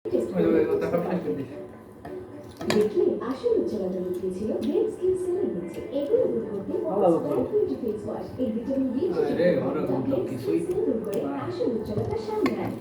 দেখলে আসল উজ্জ্বলতা লুকিয়েছিল ডেড স্কিন সেলের নিচে। এগুলো দূর করতে স্পাইরাল ফেস ওয়াশ এই ভিটামিন ডি দূর করে আসল উজ্জ্বলতা সামনে আনে।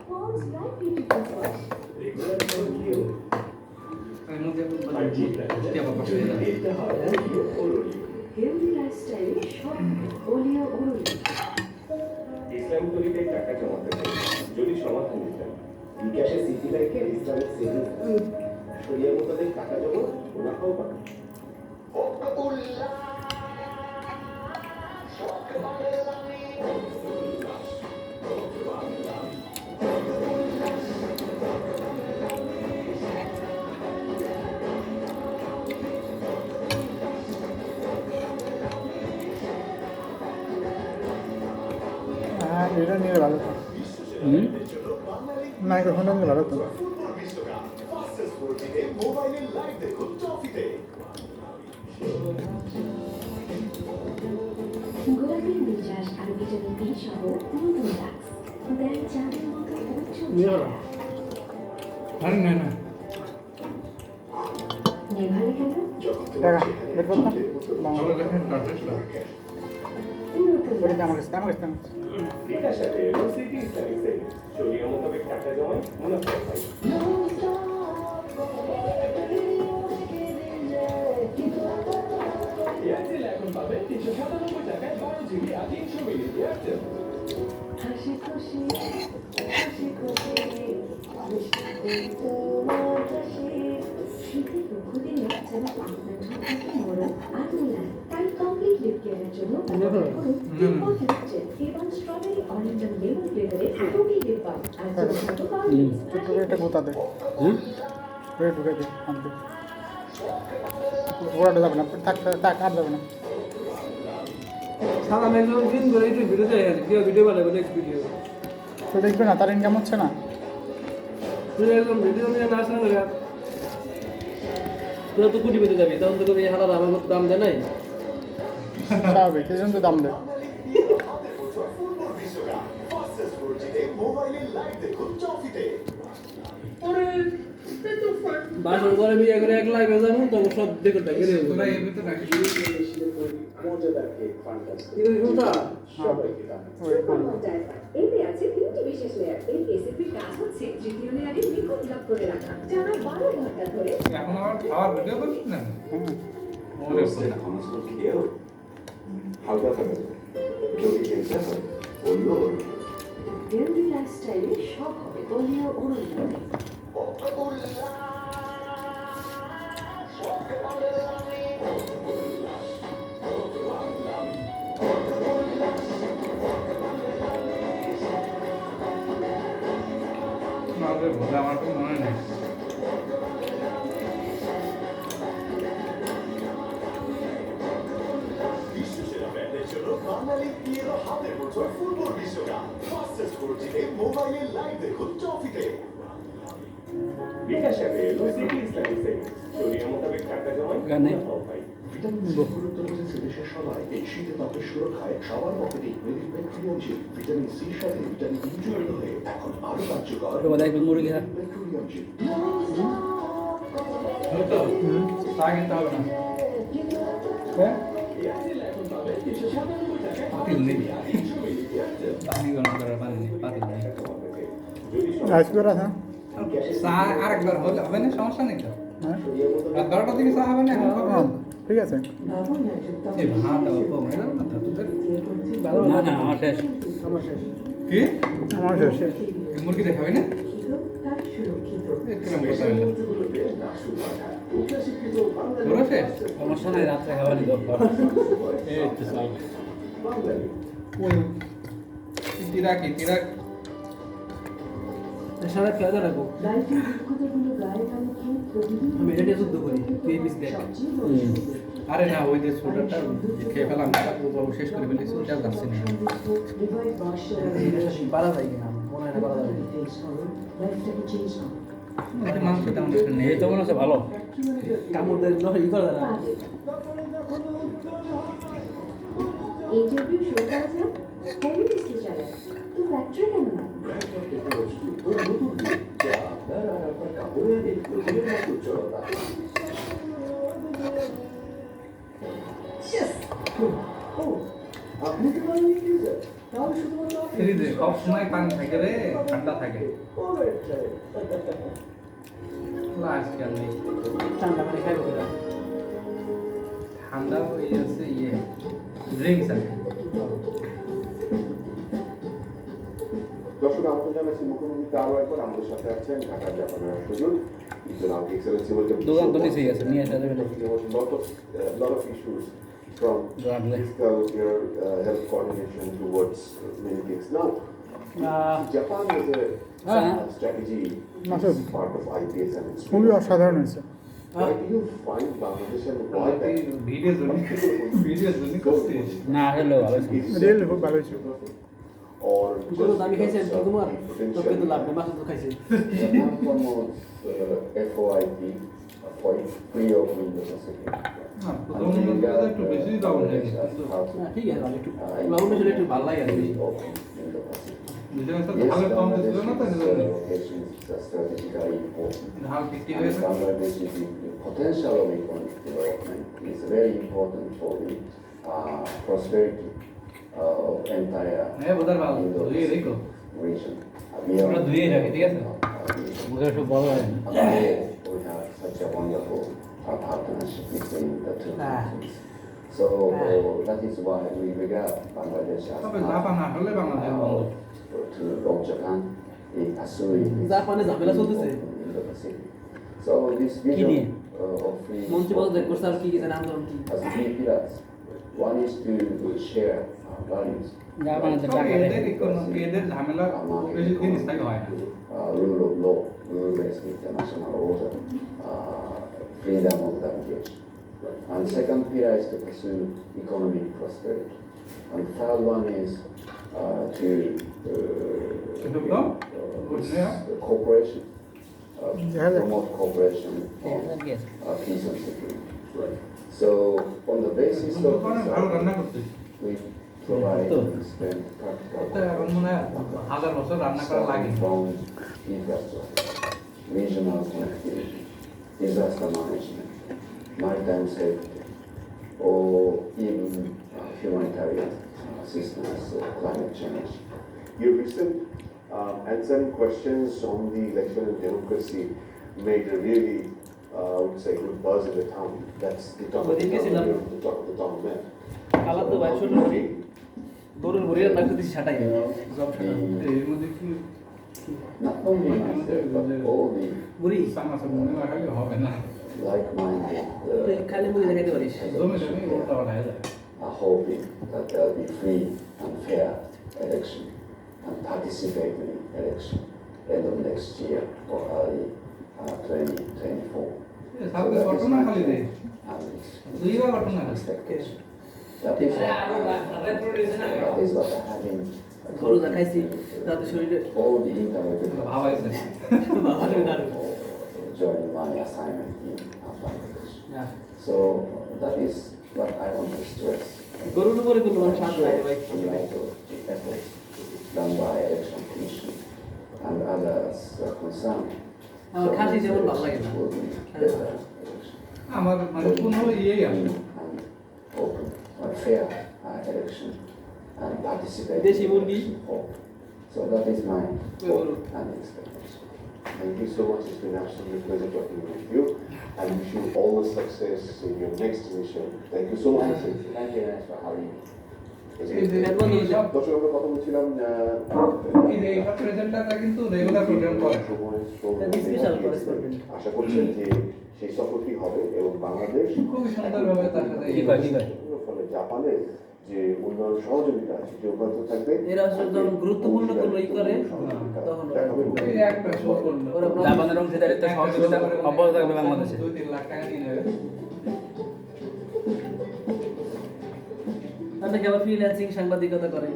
Pond's bright beauty face wash healthy লাইফস্টাইলে সব ওলিও ওরলি ইসলাম তরিকে টাকা জমাতে যদি সমাধান দিতেন বিকাশে সিটি ব্যাংকে ইসলামিক সেভিংস শরিয়া মোতাবেক টাকা জমা মুনাফাও পাবেন। এটা নিয়ে ভালো তো না কখনো নিয়ে ভালো তো গোলাপের নির্যাস আর ভিটামিন ডি সহ নতুন ডাক্স দেয় চাঁদের মতো আরে না না নেভালে কেন টাকা বের করতাম আমার কাছে বিকাশে সিটি ইসলামিক সেভিংস শরিয়া মোতাবেক টাকা জমা মুনাফাও পাবেন। এয়ারটেল এখন পাবেন 397 টাকায় 12 জিবি আর 300 মিলি এয়ারটেল। হাসি খুশি হাসি খুশি শীতের দুঃখদিনে যেন আপনার ঠোঁটটাকে নরম আর মোলায়েম। তাই কমপ্লিট লিপ কেয়ারের জন্য ব্যবহার করুন ডিম্পল লিপ জেল এবং স্ট্রবেরি অরেঞ্জ এন্ড লেমন ফ্লেভারের ফ্রুটি লিপ বাম আর ছোট ছোট একটা গোতা দে ঢুকে দে আনতে ওটা যাবে না থাক থাক আর যাবে না সারা ম্যাক্সিমাম দিন ধরে একটু ভিডিও চাই আর কেউ ভিডিও বানাবে নেক্সট ভিডিও তো দেখবে না তার ইনকাম হচ্ছে না তুই একদম ভিডিও নিয়ে না আসা করে তোরা তো কোটি পেতে যাবি তখন তো কবি হালাল আমার মতো দাম দেয় নাই স্বাভাবিক এই জন্য তো দাম দেয় বাসর করে বিয়ে করে এক লাখ যাবো তখন সব দেখে দেখে দেবো মজাদার কেক ফ্যান্টাস্টিক কি শুনতা সবাইকে এতে আছে 3টি বিশেষ লেয়ার। এর এসিপির কাজ হচ্ছে তৃতীয় লেয়ারে লিকুইড লক করে রাখা টানা 12 ঘন্টা ধরে। এখন আবার খাওয়ার ভিডিও করছিস না হালকা থাকবে যদি কিনতে হয় অন্য হেলদি লাইফস্টাইলে সব হবে ওলিও ওরলি আমাদের ভোলা আমার তো মনে নেই বিশ্বসেরা ব্র্যান্ডের জন্য বাঙালি পিয়েরো হাতে বছর ফুটবল বিশ্বকাপ ফাস্টেস্ট 4G মোবাইলে লাইভ দেখুন ট্রফিতে। বিকাশে সিটি ইসলামিক সেভিংস শরিয়া মোতাবেক টাকা জমা মুনাফাও পাবেন। ভিটামিন সি গুরুত্ব রয়েছে দেশের সবাই এই শীতে ত্বকের সুরক্ষায় সবার পকেটে মেডিক ব্যাকটেরিয়াম জেল ভিটামিন সির সাথে ভিটামিন ই যুক্ত হয়ে এখন আরো কার্যকর মুরগি হ্যাঁ ব্যাকটেরিয়াম জেল। তো তা কিনতে হবে না হ্যাঁ এয়ারটেল এখন পাবেন 397 টাকায় পাতিল নেই 300 মিলি এয়ারটেল। পানি গরম করার পানি নেই পাতিল নেই যদি রাইস করে আছে চা আরেকবার হলে হবে না সমস্যা নেই তো হ্যাঁ শরিয়া মোতাবেক রাত 12টার দিকে চা হবে না এখন খাবো হ্যাঁ, ঠিক আছে এই ভাত অল্প মানে না তোদের না না আমার শেষ আমার শেষ কি আমার শেষ মুরগি দেখাবি না তার সুরক্ষিত একটু কথা বললাম গুলোতে নাসু পাঠা উচ্চশিক্ষিত বাঙালি তোরা শেষ সমস্যা নাই রাত্রে খাওয়া নিব এই তো সব বাঙালি ওই তিরাক সারা খেয়াল রাখবো লাইফের দুঃখতাগুলো গায়ে টানতে প্রতিদিন আমি এটা নিয়ে যুদ্ধ করি তুই এই পিস দেখ সবচেয়ে বড় সুযোগ। আরে না ওই যে ছোটটা খেয়ে ফেলাম শেষ করে ফেলেছি ওটা যাচ্ছে না Revive Marshall পারা যায় কিনা মনে হয় না পারা যাবে লাইফটাকে চেঞ্জ করো। মাংস তেমন একটা নেই এই তো মনে হচ্ছে ভালো কামড় দেয় না ই করে না ইন্টারভিউ শুরু করা যাক। হোম মিনিস্ট্রি চালায় তো ফ্যাক্টরি কেন না ব্র্যান্ড অফ টেকনোলজি নতুন দিক যা আপনার আর আপনার কাপড়ের প্রতিদিনের মতো উজ্জ্বলতা ও আপনি কি বলেন ইউজার তাহলে শুধুমাত্র আপনি ফ্রিজে সব সময় পানি থাকে রে, ঠান্ডা থাকে। আজকাল নেই ঠান্ডা পানি খাইব না ঠান্ডা হয়ে যাচ্ছে ড্রিঙ্কস আছে। দর্শক আমন্ত্রণ জানাচ্ছি মুখ্যমন্ত্রী আরও একবার আমাদের সাথে আছেন ঢাকা জাপানের সুযোগ জনাব এক্সেলেন্সি ওয়েলকাম দোকান তো নিচেই আছে, নিয়ে আসা যাবে না। lot of issues from fiscal your health coordination towards many things. Now, Japan has a strategy as part of IPS and it's খুবই অসাধারণ হয়েছে why do you find Bangladesh and why that ভিডিওর জন্য করছিস? না হলেও ভালো ছিল। রিয়েলি খুব ভালো হয়েছে or গরু দামি খাইছে just, কুমার potential- তোকে তো লাভ নেই মাছ তো খাইছে Japan promotes FOIP, free of Indo-Pacific. না, প্রধানমন্ত্রী তো একটু বেশি দাম নেই, কিন্তু হ্যাঁ ঠিক আছে ভালো একটু বাবু আসলে একটু ভালো লাগে আর কি দুজনের সাথে ঢালের কম দিচ্ছিল না তো সেজন্য strategically important. ঢাল 50 And হয়েছে। Bangladesh is the potential of economic development is very important for the prosperity of entire হ্যাঁ বোধার ভালো ধুয়ে রেখো region. আমরা ধুয়ে রাখি, ঠিক আছে? মুখে একটু বড় হয় না। We have such a wonderful partnership between the two Ah. countries. So that is why we regard Bangladesh as তবে জাপান না হলে বাংলাদেশ বন্ধ। of Japan in pursuing this জাপানে ঝামেলা চলতেছে। in the Pacific. So this নিয়ে? vision of free মন্ত্রী পদত্যাগ করছে আর কি কি জানে আন্দোলন কি has three pillars. One is to share values, জাপানে তো টাকা এদের দেয়। ইকোনমি এদের ঝামেলা বেশি দিন স্থায়ী হয় না। rule of law, rule-based international order, freedom of language. And second pillar is to pursue economic prosperity. And third one is to cooperation, promote cooperation on peace and security. So on the basis of দোকানে ভালো রান্না this, করতে we provide and spend তো এখন মনে হয় হাজার বছর রান্না করা লাগে। from infrastructure, regional connectivity, disaster management, maritime safety, or even humanitarian assistance or climate change. Your recent answering questions on the election and democracy made a really, I would say, good buzz in the town. That's the top of the town, the top of the town man. Colour তো ভাই ছোট গরুর মুড়ি রান্না করতেছি ছাটাই সব ছাটা এর মধ্যে কি Not only myself, but all the মুড়ি সামাসা মনে না খালি হবে না। like-minded খালি মুড়ি দেখাইতে পারিস জমে জমে ওটা বাড়ায় যায়। are hoping that there will be free and fair election and participatory election end of next year or early 2024. সাথে ঘটনা খালি রে And দুইবার ঘটনা খালি। expectation. That is what I have in গরু দেখাইছি তাদের শরীরে all the interrelated ভাবাইছে বাবারে দারু joining my assignment in Bangladesh. না So that is what I want to stress. গরুর উপরে কোনো মানুষ শান্ত লাগে ভাই In light of the efforts done by Election Commission and others concerned. আমার খাসি যেমন ভালো লাগে না Will be better election. আমার মানে কোন ইয়েই And আসে open and fair election and participate. দেশি মুরগি। So that is my Good. hope and expectation. Thank you so much. It's been absolutely a pleasure talking with you. And wish you all the success in your next mission. Thank you so much. Thank you very much for having me. এইসব দর্শক আমরা কথা বলছিলাম এইসব প্রেজেন্টাররা কিন্তু regular programme করে। Special correspondent আশা করছেন যে সেই সফরটি হবে এবং বাংলাদেশ খুবই সুন্দরভাবে তার সাথে কি কয়, কি কয়? ফলে জাপানের যে উন্নয়ন সহযোগিতা সেটি অব্যাহত থাকবে। এরা যখন গুরুত্বপূর্ণ কোনো ই করে তখন এই একটা শো করলো ওরা জাপানের অংশীদারিত্ব সহযোগিতা অব্যাহত থাকবে বাংলাদেশে। 2-3 লাখ টাকা নিয়ে নেবে। অনেকে আবার ফ্রিল্যান্সিং সাংবাদিকতা করে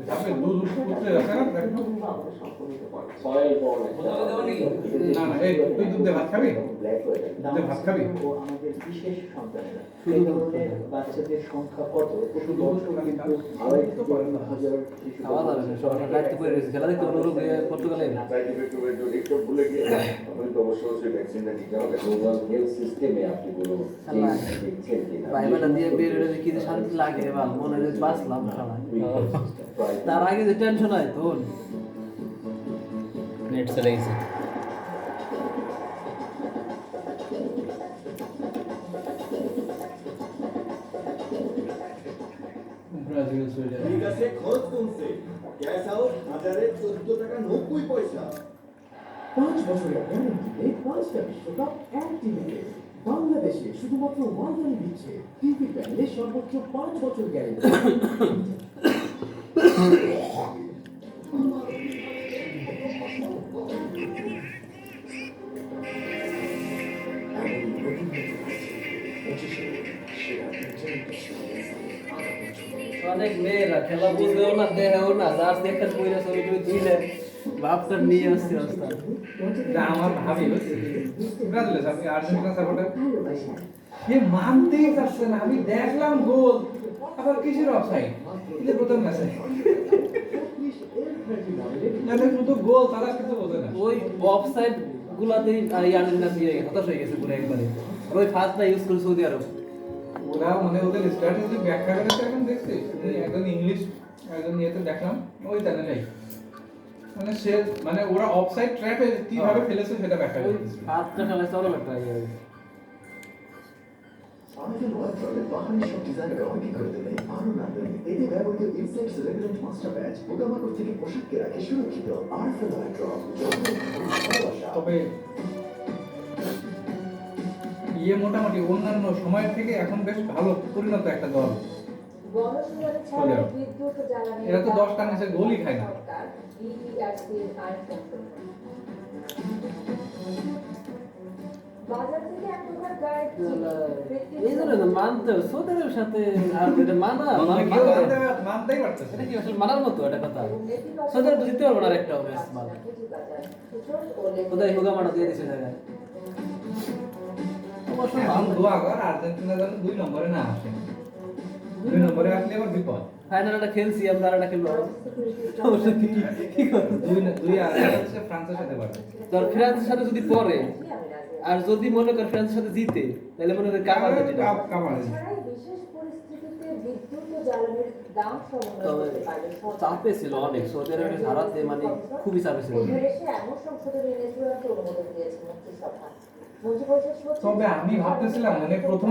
জাপান আপনি দুধ করতে যাচ্ছে না দেখো না না এই তুই দুধ দিয়ে ভাত খাবি দুধ দিয়ে ভাত খাবি আমাদের বিশেষ সন্তানেরা এই ধরনের বাচ্চাদের সংখ্যা কত শুধু খাওয়া যাবে না সবাই রাখতে করে রয়েছে খেলা দেখতে অনুরোধ পর্তুগালে বাইবেলটা দিয়ে বের হয়ে কি যে শান্তি লাগে বা মনে হয় বাঁচলাম খাওয়া তার আগে যে টেনশন হয় তোর নেট চলে গেছে ব্রাজিল সুইডেন ঠিক আছে খরচ কমছে গ্যাস আউট 14 টাকা 90 পয়সা 5 বছরের গ্যারান্টিতে 5টা বিশ্বকাপ এক টিভিতে বাংলাদেশে শুধুমাত্র ওয়ালটন দিচ্ছে টিভি প্যানেলে সর্বোচ্চ 5 বছর গ্যারান্টি অনেক মেয়েরা খেলা বুঝেও না দেহেও না যার দেখেন বইরা সরি করে দিলে বাপটা নিয়ে আসছে রাস্তা আমার ভাবি ব্রাজিল আপনি আর্জেন্টিনা সাপোর্টার ভালোবাসা এ মানতেই পারছে না আমি দেখলাম গোল আবার কিসের অফসাইড এটা প্রথম ম্যাচে এটা শুধু গোল তারা কিছু বোঝে না ওই অফসাইড গুলাতেই আর্জেন্টিনা দিয়ে হতাশ হয়ে গেছে পুরো একবারে ওই ফাস্টটা ইউজ করে সৌদি আরব ওরা মানে ওদের স্ট্র্যাটেজি ব্যাখ্যা করেছে এখন দেখছি একজন ইংলিশ একজন ইয়েতে দেখলাম ওই চ্যানেলেই মানে সে মানে ওরা অফসাইড ট্র্যাপে কিভাবে ফেলেছে সেটা ব্যাখ্যা ওই করেছে ফাস্টটা খেলা চলো একটা আমাদের ওয়ালটনের বাহারি সব ডিজাইনের অনেক করে দেবে আরো না দেবে এতে ব্যবহৃত ইনসেক্টস রেগুলেন্ট মাস্টার ব্যাচ পোকামাকড় থেকে পোশাককে রাখে সুরক্ষিত আর ফেলার ড্রপ তবে ইয়ে মোটামুটি অন্যান্য সময়ের থেকে এখন বেশ ভালো পরিণত একটা দল গণশুনানি ছাড়াই বিদ্যুৎ ও জ্বালানি এরা তো 10টার নিচে গোলই খায় না সরকার বিইআরসির আইন সংশোধন বাজার থেকে এক প্রকার গায়ে এই জন্য না মানতে হবে সৌদি আরবের সাথে আর এটা মানা মানতেই পারতেছে এটা কি আসলে মানার মতো এটা কথা সৌদি আরব জিততে পারবো না আর একটা ম্যাচ মাল কোথায় হোগা মারা দিয়ে দিছে জায়গায় অবশ্য এখন দোয়া কর আর্জেন্টিনা যেন 2 নম্বরে না আসে 2 নম্বরে আসলে আবার বিপদ ফাইনালটা খেলছি আমরা আর একটা খেলবো অবশ্য কি করব দুই আর হচ্ছে ফ্রান্সের সাথে পারে তোর ফ্রান্সের সাথে যদি পড়ে আর যদি মনে কর ফ্রান্সের সাথে জিতে তাহলে মনে হয় কাপ আছে কামাল ছাড়াই বিশেষ পরিস্থিতিতে বিদ্যুৎ ও জ্বালানির দাম সমন্বয় তবে করতে পারে চাপে ছিল অনেক সৌদি আরবের হারাতে মানে খুবই চাপে ছিল এসে এমন সংশোধনী এনে চূড়ান্ত অনুমোদন দিয়েছে মন্ত্রিসভা মন্ত্রিপরিষদ সচিব তবে আমি ভাবতেছিলাম মানে প্রথম